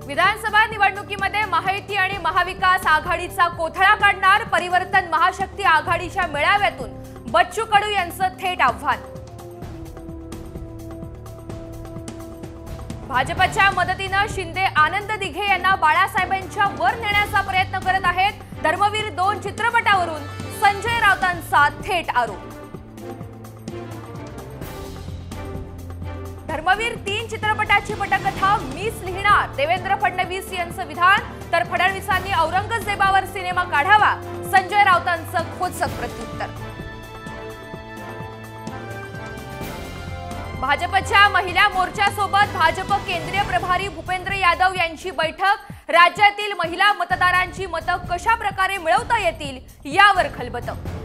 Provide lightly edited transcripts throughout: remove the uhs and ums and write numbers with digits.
विधानसभा निवडणुकीमध्ये महायुती आणि महाविकास आघाडीचा कोथळा काढणार परिवर्तन महाशक्ती आघाडीच्या मेळाव्यातून बच्चू कडू यांचं थेट आव्हान। भाजपच्या मदतीने शिंदे आनंद दिघे यांना बाळासाहेबांच्या वर नेण्याचा प्रयत्न करत आहेत। धर्मवीर 2 चित्रपटावरून संजय राऊतांचा थेट आरोप। धर्मवीर 3 चित्रपटाची पटकथा मीच लिहिणार देवेंद्र फडणवीस यांचं विधान, तर फडणवीसांनी औरंगजेबावर सिनेमा काढावा संजय राऊतांचं खोचक प्रत्युत्तर। भाजपच्या महिला मोर्चासोबत भाजप केंद्रीय प्रभारी भूपेंद्र यादव यांची बैठक। राज्यातील महिला मतदारांची मतं कशा प्रकारे मिळवता येतील यावर खलबतं।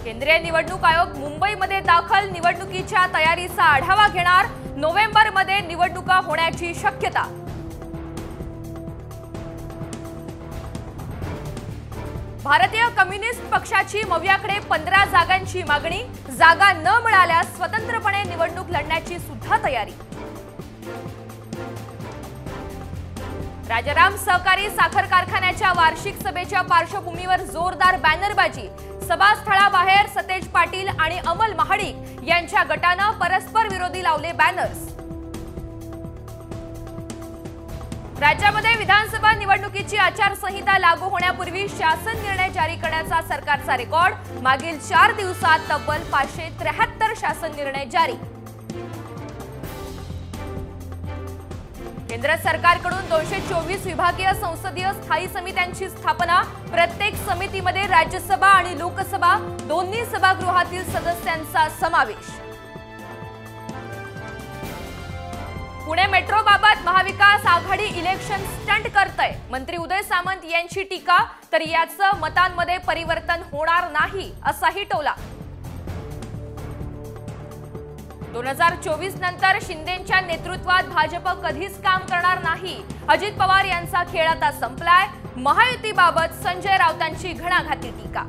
केंद्रीय निवडणूक आयोग मुंबईमध्ये दाखल, निवडणुकीच्या तयारीचा आढावा घेणार। नोव्हेंबरमध्ये निवडणुका होण्याची शक्यता। भारतीय कम्युनिस्ट पक्षाची मवियाकडे 15 जागांची मागणी। जागा न मिळाल्यास स्वतंत्रपणे निवडणूक लढण्याची सुद्धा तयारी। राजाराम सहकारी साखर कारखान्याच्या वार्षिक सभेच्या पार्श्वभूमीवर जोरदार बॅनरबाजी। सभास्थळाबाहेर सतेज पाटील आणि अमल महाडिक यांच्या गटानं परस्पर विरोधी लावले बॅनर्स। राज्यामध्ये विधानसभा निवडणुकीची आचारसंहिता लागू होण्यापूर्वी शासन निर्णय जारी करण्याचा सरकारचा रेकॉर्ड। मागील 4 दिवसात तब्बल 573 शासन निर्णय जारी। केंद्र सरकारकडून 224 विभागीय संसदीय स्थायी समित्यांची स्थापना। प्रत्येक समितीमध्ये राज्यसभा आणि लोकसभा दोन्ही सभागृहातील सदस्यांचा समावेश। पुणे मेट्रोबाबत महाविकास आघाडी इलेक्शन स्टंट करतय, मंत्री उदय सामंत यांची टीका। तर याचं मतांमध्ये परिवर्तन होणार नाही असाही टोला। 2024 नंतर शिंदेंच्या नेतृत्वात भाजप कधीच काम करणार नाही। अजित पवार यांचा खेळ आता संपलाय। महायुतीबाबत संजय राऊतांची घणाघाती टीका।